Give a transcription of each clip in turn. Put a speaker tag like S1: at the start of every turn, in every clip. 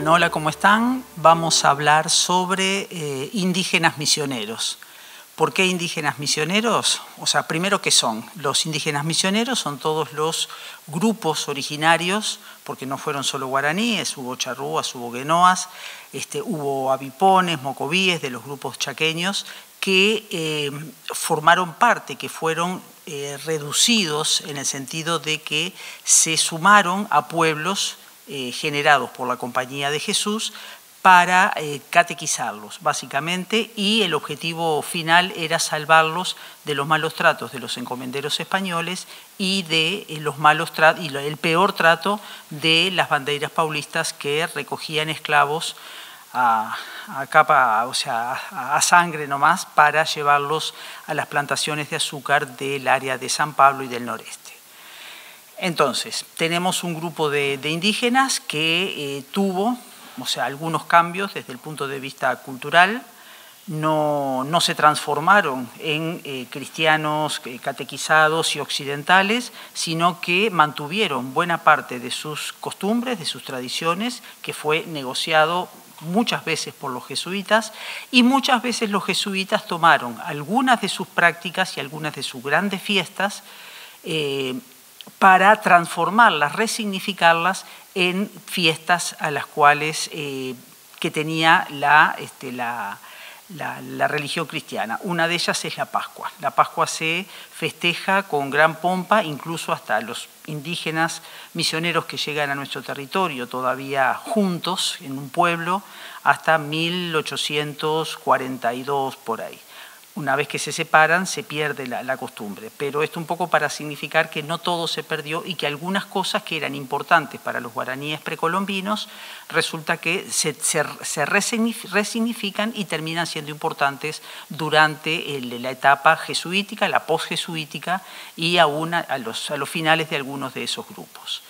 S1: Bueno, hola, ¿cómo están? Vamos a hablar sobre indígenas misioneros. ¿Por qué indígenas misioneros? O sea, primero, ¿qué son? Los indígenas misioneros son todos los grupos originarios, porque no fueron solo guaraníes, hubo charrúas, hubo guenoas, hubo abipones, mocovíes de los grupos chaqueños que formaron parte, que fueron reducidos en el sentido de que se sumaron a pueblos generados por la Compañía de Jesús para catequizarlos, básicamente, y el objetivo final era salvarlos de los malos tratos de los encomenderos españoles y de los malos tratos, y el peor trato de las banderas paulistas que recogían esclavos a capa, o sea, a sangre nomás, para llevarlos a las plantaciones de azúcar del área de San Pablo y del noreste. Entonces, tenemos un grupo de indígenas que tuvo, o sea, algunos cambios desde el punto de vista cultural, no se transformaron en cristianos catequizados y occidentales, sino que mantuvieron buena parte de sus costumbres, de sus tradiciones, que fue negociado muchas veces por los jesuitas, y muchas veces los jesuitas tomaron algunas de sus prácticas y algunas de sus grandes fiestas para transformarlas, resignificarlas en fiestas a las cuales que tenía la religión cristiana. Una de ellas es la Pascua. La Pascua se festeja con gran pompa, incluso hasta los indígenas misioneros que llegan a nuestro territorio todavía juntos en un pueblo hasta 1842 por ahí. Una vez que se separan, se pierde la costumbre. Pero esto un poco para significar que no todo se perdió y que algunas cosas que eran importantes para los guaraníes precolombinos resulta que se resignifican y terminan siendo importantes durante la etapa jesuítica, la posjesuítica y aún a los finales de algunos de esos grupos.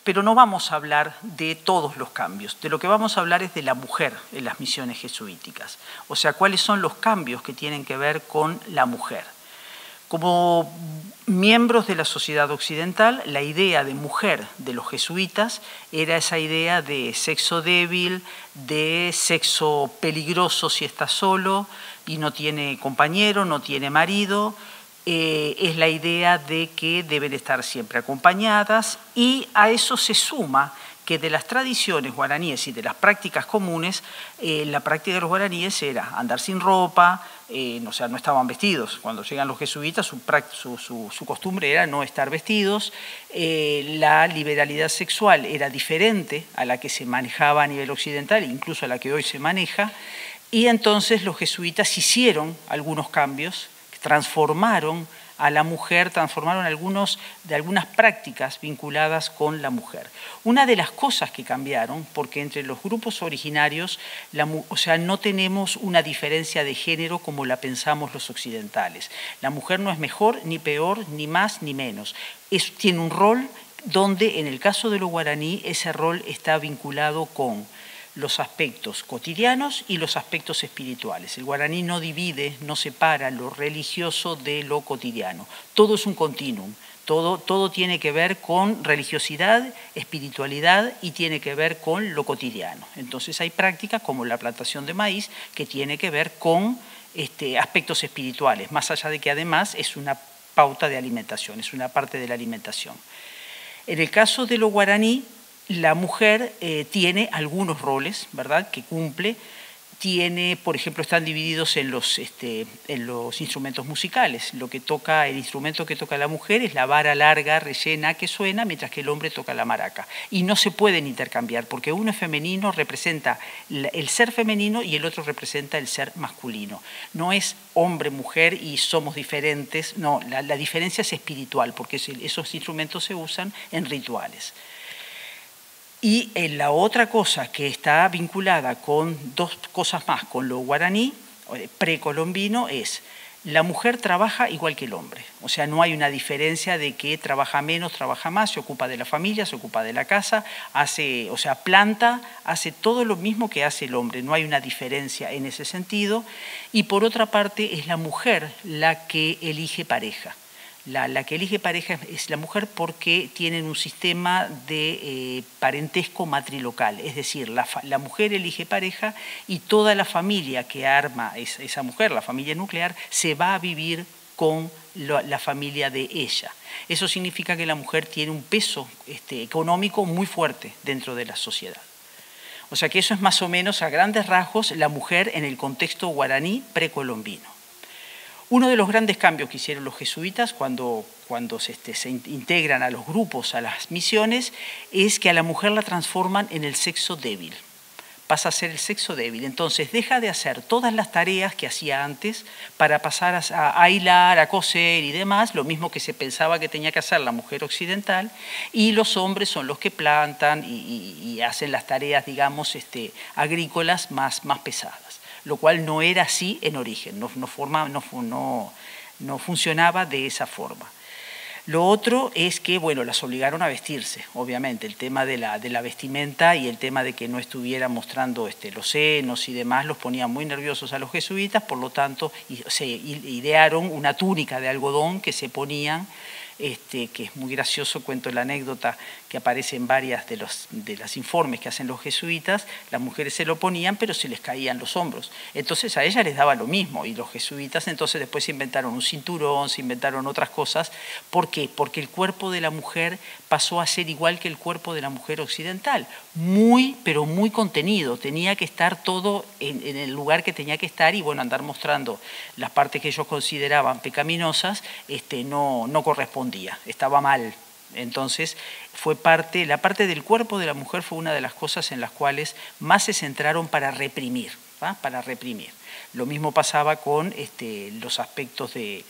S1: Pero no vamos a hablar de todos los cambios. De lo que vamos a hablar es de la mujer en las misiones jesuíticas. O sea, cuáles son los cambios que tienen que ver con la mujer. Como miembros de la sociedad occidental, la idea de mujer de los jesuitas era esa idea de sexo débil, de sexo peligroso si está solo y no tiene compañero, no tiene marido. Es la idea de que deben estar siempre acompañadas, y a eso se suma que de las tradiciones guaraníes y de las prácticas comunes, la práctica de los guaraníes era andar sin ropa, o sea, no estaban vestidos. Cuando llegan los jesuitas, su costumbre era no estar vestidos. La liberalidad sexual era diferente a la que se manejaba a nivel occidental, incluso a la que hoy se maneja, y entonces los jesuitas hicieron algunos cambios, transformaron a la mujer, transformaron algunas prácticas vinculadas con la mujer. Una de las cosas que cambiaron, porque entre los grupos originarios, o sea, no tenemos una diferencia de género como la pensamos los occidentales. La mujer no es mejor, ni peor, ni más, ni menos. Tiene un rol donde, en el caso de los guaraní, ese rol está vinculado con los aspectos cotidianos y los aspectos espirituales. El guaraní no divide, no separa lo religioso de lo cotidiano. Todo es un continuum. Todo tiene que ver con religiosidad, espiritualidad, y tiene que ver con lo cotidiano. Entonces hay prácticas como la plantación de maíz que tiene que ver con aspectos espirituales, más allá de que además es una pauta de alimentación, es una parte de la alimentación. En el caso de los guaraní, la mujer tiene algunos roles, ¿verdad?, que cumple. Por ejemplo, están divididos en los instrumentos musicales. El instrumento que toca la mujer es la vara larga, rellena, que suena, mientras que el hombre toca la maraca. Y no se pueden intercambiar, porque uno es femenino, representa el ser femenino, y el otro representa el ser masculino. No es hombre, mujer y somos diferentes. No, la diferencia es espiritual, porque esos instrumentos se usan en rituales. Y la otra cosa que está vinculada con dos cosas más, con lo guaraní precolombino, es la mujer trabaja igual que el hombre. O sea, no hay una diferencia de que trabaja menos, trabaja más, se ocupa de la familia, se ocupa de la casa, planta, hace todo lo mismo que hace el hombre. No hay una diferencia en ese sentido. Y por otra parte, es la mujer la que elige pareja. La que elige pareja es la mujer porque tienen un sistema de parentesco matrilocal, es decir, la mujer elige pareja y toda la familia que arma esa mujer, la familia nuclear, se va a vivir con la familia de ella. Eso significa que la mujer tiene un peso económico muy fuerte dentro de la sociedad. O sea que eso es más o menos, a grandes rasgos, la mujer en el contexto guaraní precolombino. Uno de los grandes cambios que hicieron los jesuitas cuando se integran a los grupos, a las misiones, es que a la mujer la transforman en el sexo débil. Pasa a ser el sexo débil. Entonces deja de hacer todas las tareas que hacía antes para pasar a hilar, a coser y demás, lo mismo que se pensaba que tenía que hacer la mujer occidental, y los hombres son los que plantan y hacen las tareas, digamos, agrícolas más pesadas. Lo cual no era así en origen, no funcionaba de esa forma. Lo otro es que, bueno, las obligaron a vestirse, obviamente, el tema de la vestimenta y el tema de que no estuviera mostrando los senos y demás los ponía muy nerviosos a los jesuitas, por lo tanto se idearon una túnica de algodón que se ponían, que es muy gracioso, cuento la anécdota que aparece en varias de los informes que hacen los jesuitas, las mujeres se lo ponían pero se les caían los hombros, entonces a ellas les daba lo mismo y los jesuitas entonces después se inventaron un cinturón, se inventaron otras cosas. ¿Por qué? Porque el cuerpo de la mujer pasó a ser igual que el cuerpo de la mujer occidental, pero muy contenido, tenía que estar todo en el lugar que tenía que estar y bueno, andar mostrando las partes que ellos consideraban pecaminosas no correspondía, estaba mal. Entonces, la parte del cuerpo de la mujer fue una de las cosas en las cuales más se centraron para reprimir, ¿va? Para reprimir. Lo mismo pasaba con los aspectos de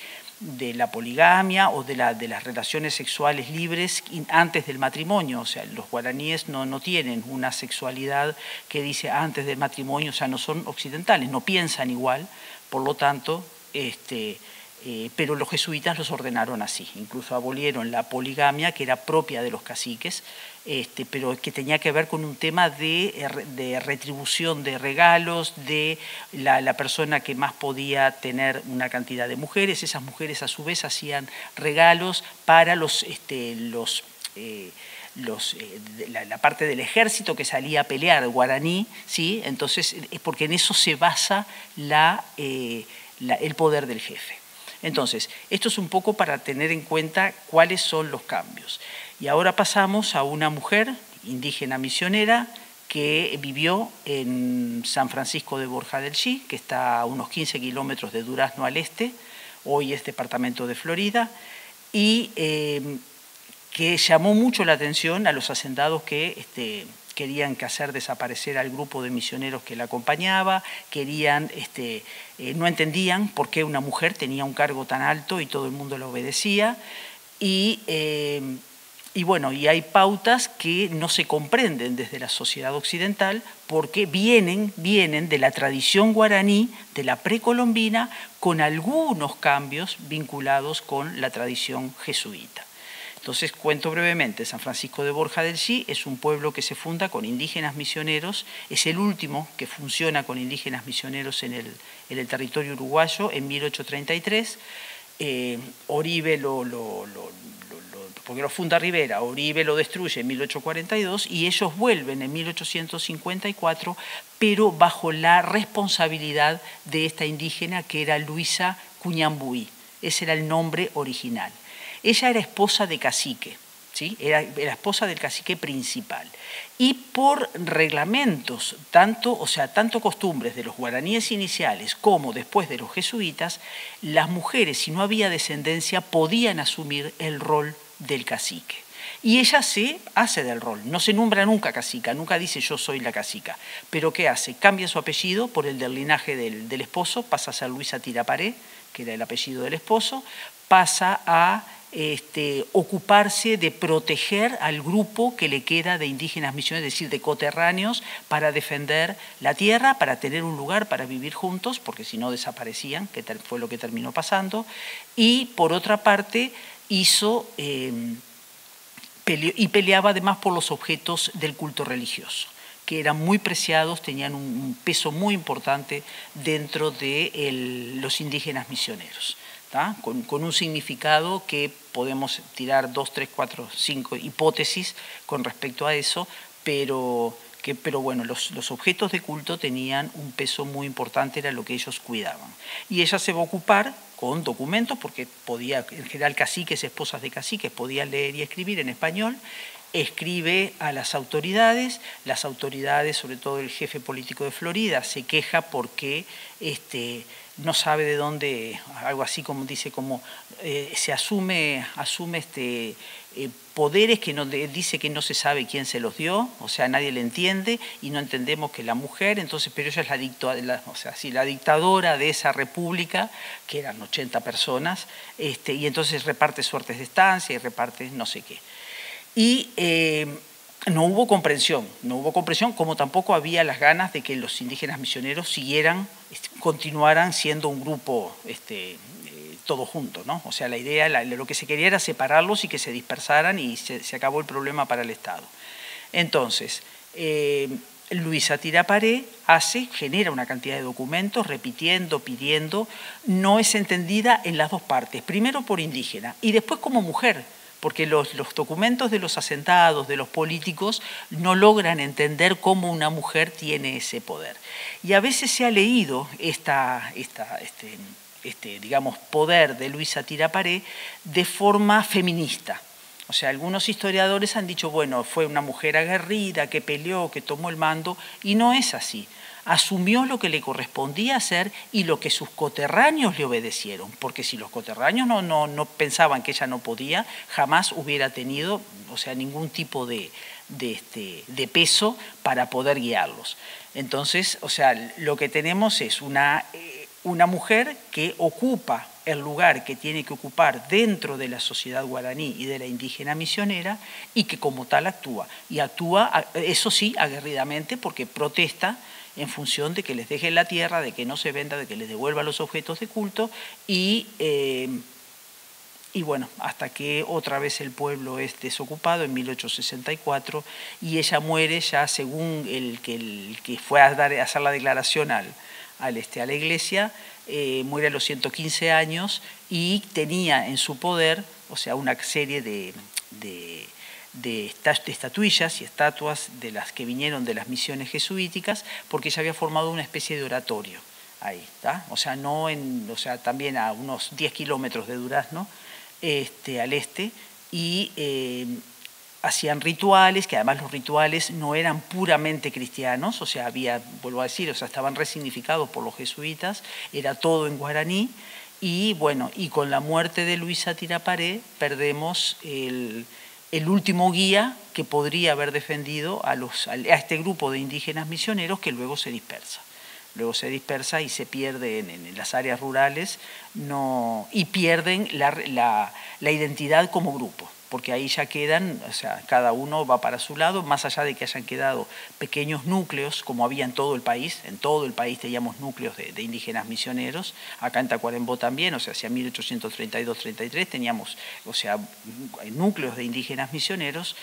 S1: la poligamia o de las relaciones sexuales libres antes del matrimonio. O sea, los guaraníes no tienen una sexualidad que dice antes del matrimonio, o sea, no son occidentales, no piensan igual, por lo tanto, pero los jesuitas los ordenaron así, incluso abolieron la poligamia que era propia de los caciques, pero que tenía que ver con un tema de retribución de regalos, de la persona que más podía tener una cantidad de mujeres, esas mujeres a su vez hacían regalos para la parte del ejército que salía a pelear, guaraní, ¿sí? Entonces, porque en eso se basa el poder del jefe. Entonces, esto es un poco para tener en cuenta cuáles son los cambios. Y ahora pasamos a una mujer indígena misionera que vivió en San Francisco de Borja del Chí, que está a unos 15 kilómetros de Durazno al este, hoy es departamento de Florida, y que llamó mucho la atención a los hacendados que querían hacer desaparecer al grupo de misioneros que la acompañaba, no entendían por qué una mujer tenía un cargo tan alto y todo el mundo la obedecía. Y bueno, y hay pautas que no se comprenden desde la sociedad occidental porque vienen de la tradición guaraní, de la precolombina, con algunos cambios vinculados con la tradición jesuita. Entonces, cuento brevemente, San Francisco de Borja del Chí es un pueblo que se funda con indígenas misioneros, es el último que funciona con indígenas misioneros en el territorio uruguayo en 1833. Oribe porque lo funda Rivera, Oribe lo destruye en 1842 y ellos vuelven en 1854, pero bajo la responsabilidad de esta indígena que era Luisa Cuñambuí, ese era el nombre original. Ella era esposa de cacique, ¿sí? Era esposa del cacique principal. Y por reglamentos, tanto costumbres de los guaraníes iniciales como después de los jesuitas, las mujeres, si no había descendencia, podían asumir el rol del cacique. Y ella se hace del rol, no se nombra nunca cacica, nunca dice yo soy la cacica. Pero ¿qué hace? Cambia su apellido por el del linaje del esposo, pasa a ser Luisa Tiraparé, que era el apellido del esposo, pasa a ocuparse de proteger al grupo que le queda de indígenas misioneros, es decir, de coterráneos, para defender la tierra, para tener un lugar para vivir juntos, porque si no desaparecían, que fue lo que terminó pasando. Y por otra parte, peleaba además por los objetos del culto religioso, que eran muy preciados, tenían un peso muy importante dentro de los indígenas misioneros. con un significado que podemos tirar 2, 3, 4, 5 hipótesis con respecto a eso, pero bueno, los objetos de culto tenían un peso muy importante, era lo que ellos cuidaban. Y ella se va a ocupar con documentos, porque podía, en general caciques, esposas de caciques, podían leer y escribir en español. Escribe a las autoridades, sobre todo el jefe político de Florida, se queja porque no sabe de dónde, algo así como dice, como se asume poderes que dice que no se sabe quién se los dio, o sea, nadie le entiende y no entendemos que la mujer, entonces, pero ella es la dictadora de esa república, que eran 80 personas, y entonces reparte suertes de estancia y reparte no sé qué. Y no hubo comprensión, como tampoco había las ganas de que los indígenas misioneros continuaran siendo un grupo todos juntos, ¿no? O sea, la idea, lo que se quería era separarlos y que se dispersaran y se acabó el problema para el Estado. Entonces, Luisa Tiraparé genera una cantidad de documentos, repitiendo, pidiendo, no es entendida en las dos partes, primero por indígena y después como mujer, porque los documentos de los asentados, de los políticos, no logran entender cómo una mujer tiene ese poder. Y a veces se ha leído digamos, poder de Luisa Tiraparé de forma feminista. O sea, algunos historiadores han dicho, bueno, fue una mujer aguerrida, que peleó, que tomó el mando, y no es así. Asumió lo que le correspondía hacer y lo que sus coterráneos le obedecieron, porque si los coterráneos no pensaban que ella no podía, jamás hubiera tenido, o sea, ningún tipo de peso para poder guiarlos. Entonces, o sea, lo que tenemos es una mujer que ocupa el lugar que tiene que ocupar dentro de la sociedad guaraní y de la indígena misionera y que como tal actúa. Y actúa, eso sí, aguerridamente, porque protesta en función de que les dejen la tierra, de que no se venda, de que les devuelva los objetos de culto y bueno, hasta que otra vez el pueblo es desocupado en 1864 y ella muere ya según el que fue a hacer la declaración a la iglesia, muere a los 115 años y tenía en su poder, o sea, una serie de estatuillas y estatuas de las que vinieron de las misiones jesuíticas, porque ella había formado una especie de oratorio ahí, ¿está? O sea, también a unos 10 kilómetros de Durazno, al este, y hacían rituales, que además los rituales no eran puramente cristianos, o sea, vuelvo a decir, o sea, estaban resignificados por los jesuitas, era todo en guaraní, y bueno, y con la muerte de Luisa Tiraparé perdemos el último guía que podría haber defendido a este grupo de indígenas misioneros que luego se dispersa. Luego se dispersa y se pierde en las áreas rurales y pierden la identidad como grupo, porque ahí ya quedan, o sea, cada uno va para su lado, más allá de que hayan quedado pequeños núcleos, como había en todo el país teníamos núcleos de indígenas misioneros, acá en Tacuarembó también, o sea, hacia 1832-33 teníamos, o sea, núcleos de indígenas misioneros,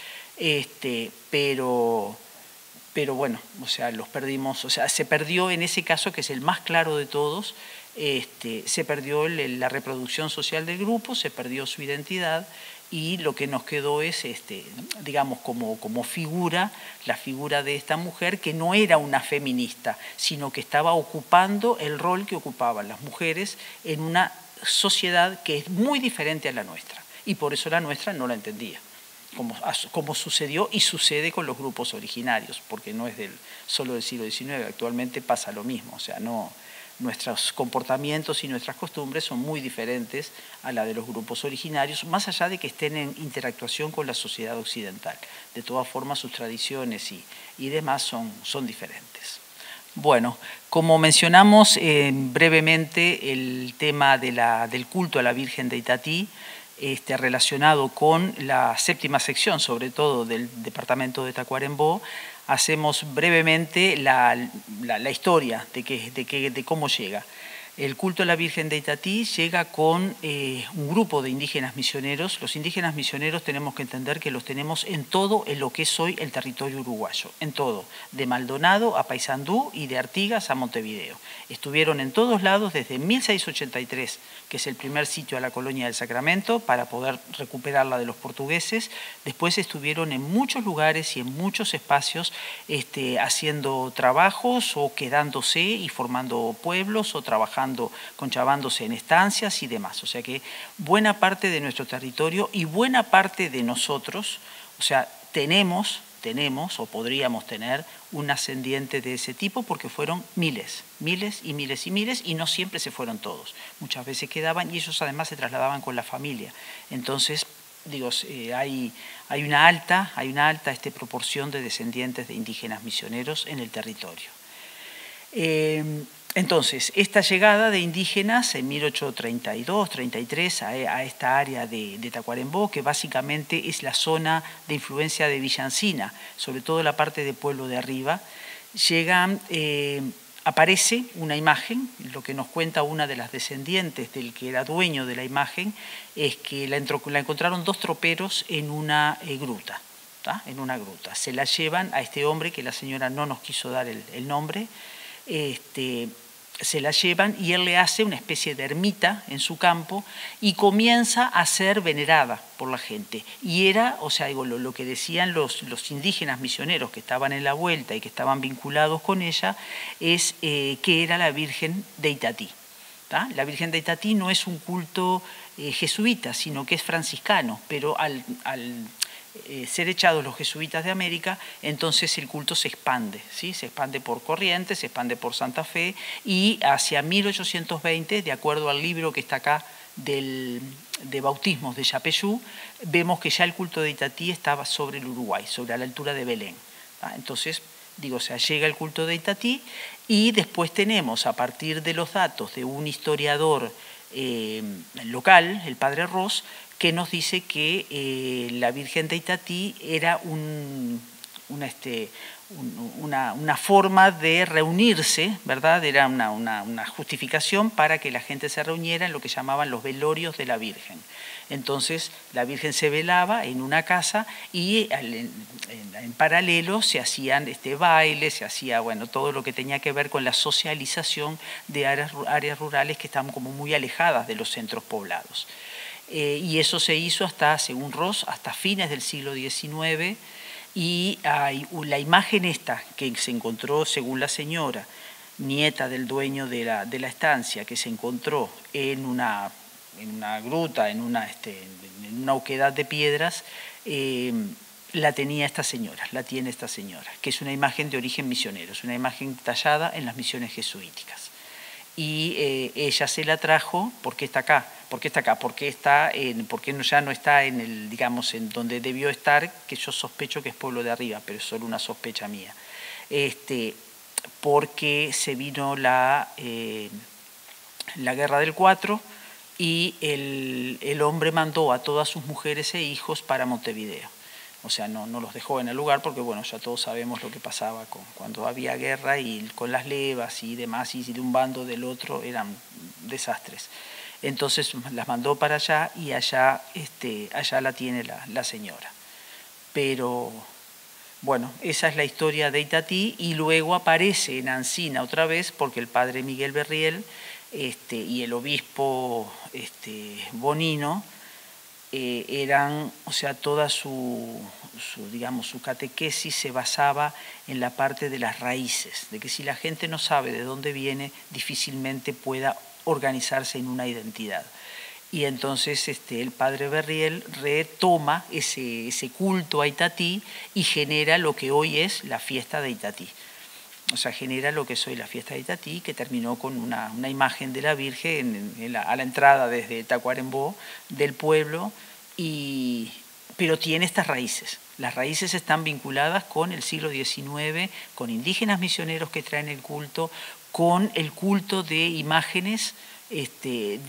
S1: pero bueno, o sea, los perdimos, o sea, se perdió en ese caso, que es el más claro de todos, se perdió la reproducción social del grupo, se perdió su identidad y lo que nos quedó es, digamos, como figura, la figura de esta mujer que no era una feminista, sino que estaba ocupando el rol que ocupaban las mujeres en una sociedad que es muy diferente a la nuestra y por eso la nuestra no la entendía. Como sucedió y sucede con los grupos originarios, porque no es solo del siglo XIX, actualmente pasa lo mismo, o sea, nuestros comportamientos y nuestras costumbres son muy diferentes a la de los grupos originarios, más allá de que estén en interactuación con la sociedad occidental. De todas formas, sus tradiciones y demás son diferentes. Bueno, como mencionamos brevemente el tema del culto a la Virgen de Itatí, relacionado con la séptima sección, sobre todo del departamento de Tacuarembó, hacemos brevemente la historia de cómo llega. El culto a la Virgen de Itatí llega con un grupo de indígenas misioneros. Los indígenas misioneros tenemos que entender que los tenemos en todo en lo que es hoy el territorio uruguayo, en todo, de Maldonado a Paysandú y de Artigas a Montevideo. Estuvieron en todos lados desde 1683, que es el primer sitio a la colonia del Sacramento, para poder recuperarla de los portugueses. Después estuvieron en muchos lugares y en muchos espacios haciendo trabajos o quedándose y formando pueblos o trabajando, conchavándose en estancias y demás. O sea que buena parte de nuestro territorio y buena parte de nosotros, o sea, tenemos o podríamos tener un ascendiente de ese tipo porque fueron miles y no siempre se fueron todos. Muchas veces quedaban y ellos además se trasladaban con la familia. Entonces, digo, hay una alta proporción de descendientes de indígenas misioneros en el territorio. Entonces, esta llegada de indígenas en 1832-33 a esta área de Tacuarembó, que básicamente es la zona de influencia de Villancina, sobre todo la parte de Pueblo de Arriba, aparece una imagen. Lo que nos cuenta una de las descendientes del que era dueño de la imagen es que la encontraron dos troperos en una gruta. En una gruta. Se la llevan a este hombre, que la señora no nos quiso dar el nombre, se la llevan y él le hace una especie de ermita en su campo y comienza a ser venerada por la gente. Y era, o sea, digo, lo que decían los indígenas misioneros que estaban en la vuelta y que estaban vinculados con ella, es que era la Virgen de Itatí. La Virgen de Itatí no es un culto jesuita, sino que es franciscano, pero al ser echados los jesuitas de América, entonces el culto se expande, ¿sí? Se expande por Corrientes, se expande por Santa Fe y hacia 1820, de acuerdo al libro que está acá de bautismos de Yapeyú, vemos que ya el culto de Itatí estaba sobre el Uruguay, sobre la altura de Belén. Entonces, digo, o sea, llega el culto de Itatí y después tenemos, a partir de los datos de un historiador local, el padre Ross, que nos dice que la Virgen de Itatí era una forma de reunirse, ¿verdad? Era una justificación para que la gente se reuniera en lo que llamaban los velorios de la Virgen. Entonces la Virgen se velaba en una casa y en paralelo se hacían bailes, se hacía todo lo que tenía que ver con la socialización de áreas rurales que estaban como muy alejadas de los centros poblados. Y eso se hizo hasta, según Ross, hasta fines del siglo XIX, y la imagen esta que se encontró, según la señora, nieta del dueño de la estancia, que se encontró en una gruta, en una oquedad de piedras, la tiene esta señora, que es una imagen de origen misionero, es una imagen tallada en las misiones jesuíticas. Y ella se la trajo porque está acá. Porque ya no está en en donde debió estar, que yo sospecho que es Pueblo de Arriba, pero es solo una sospecha mía. Porque se vino la Guerra del 4 y el hombre mandó a todas sus mujeres e hijos para Montevideo. O sea, no los dejó en el lugar porque, ya todos sabemos lo que pasaba cuando había guerra y con las levas y demás, y de un bando del otro eran desastres. Entonces las mandó para allá y allá la tiene la señora. Pero, esa es la historia de Itatí, y luego aparece en Ancina otra vez porque el padre Miguel Berriel y el obispo Bonino toda su catequesis se basaba en la parte de las raíces, de que si la gente no sabe de dónde viene, difícilmente pueda organizarse en una identidad. Y entonces el padre Berriel retoma ese culto a Itatí y genera lo que hoy es la fiesta de Itatí. O sea, genera lo que es hoy la fiesta de Itatí, que terminó con una imagen de la Virgen a la entrada desde Tacuarembó del pueblo, pero tiene estas raíces. Las raíces están vinculadas con el siglo XIX, con indígenas misioneros que traen el culto, con el culto de imágenes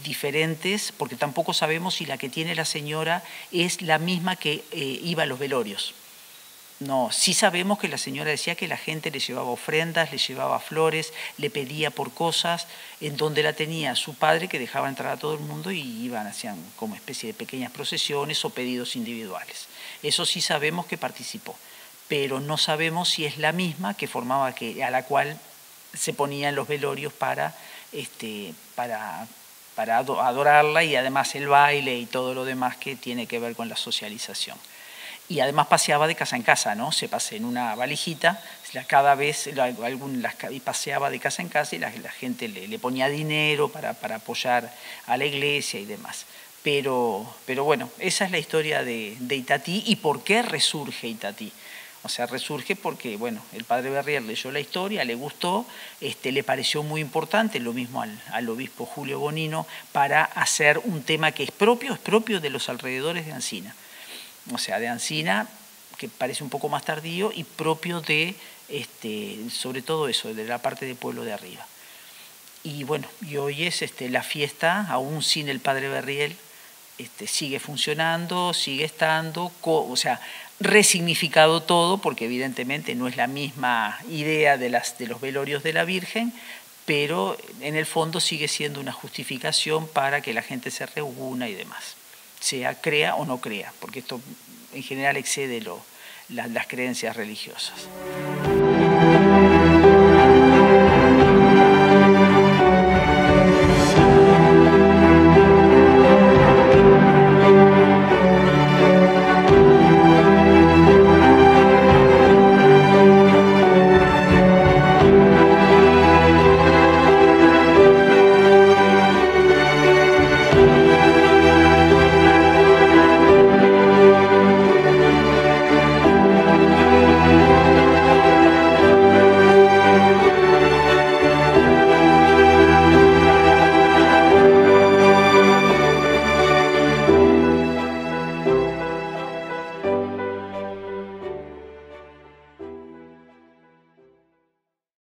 S1: diferentes, porque tampoco sabemos si la que tiene la señora es la misma que iba a los velorios. No, sí sabemos que la señora decía que la gente le llevaba ofrendas, le llevaba flores, le pedía por cosas, en donde la tenía su padre, que dejaba entrar a todo el mundo y iban, hacían como especie de pequeñas procesiones o pedidos individuales. Eso sí sabemos que participó, pero no sabemos si es la misma que formaba, a la cual se ponía en los velorios para adorarla, y además el baile y todo lo demás que tiene que ver con la socialización. Y además paseaba de casa en casa, ¿no? Se pasea en una valijita, cada vez y paseaba de casa en casa, y la gente le ponía dinero para apoyar a la iglesia y demás. Pero bueno, esa es la historia de Itatí y por qué resurge Itatí. O sea, resurge porque, bueno, el padre Berriel leyó la historia, le gustó, le pareció muy importante, lo mismo al obispo Julio Bonino, para hacer un tema que es propio de los alrededores de Ancina. O sea, de Ancina, que parece un poco más tardío, y propio de, sobre todo eso, de la parte del pueblo de arriba. Y bueno, y hoy es la fiesta, aún sin el padre Berriel, sigue funcionando, sigue estando, o sea, resignificado todo, porque evidentemente no es la misma idea de los velorios de la Virgen, pero en el fondo sigue siendo una justificación para que la gente se reúna y demás, sea crea o no crea, porque esto en general excede las creencias religiosas.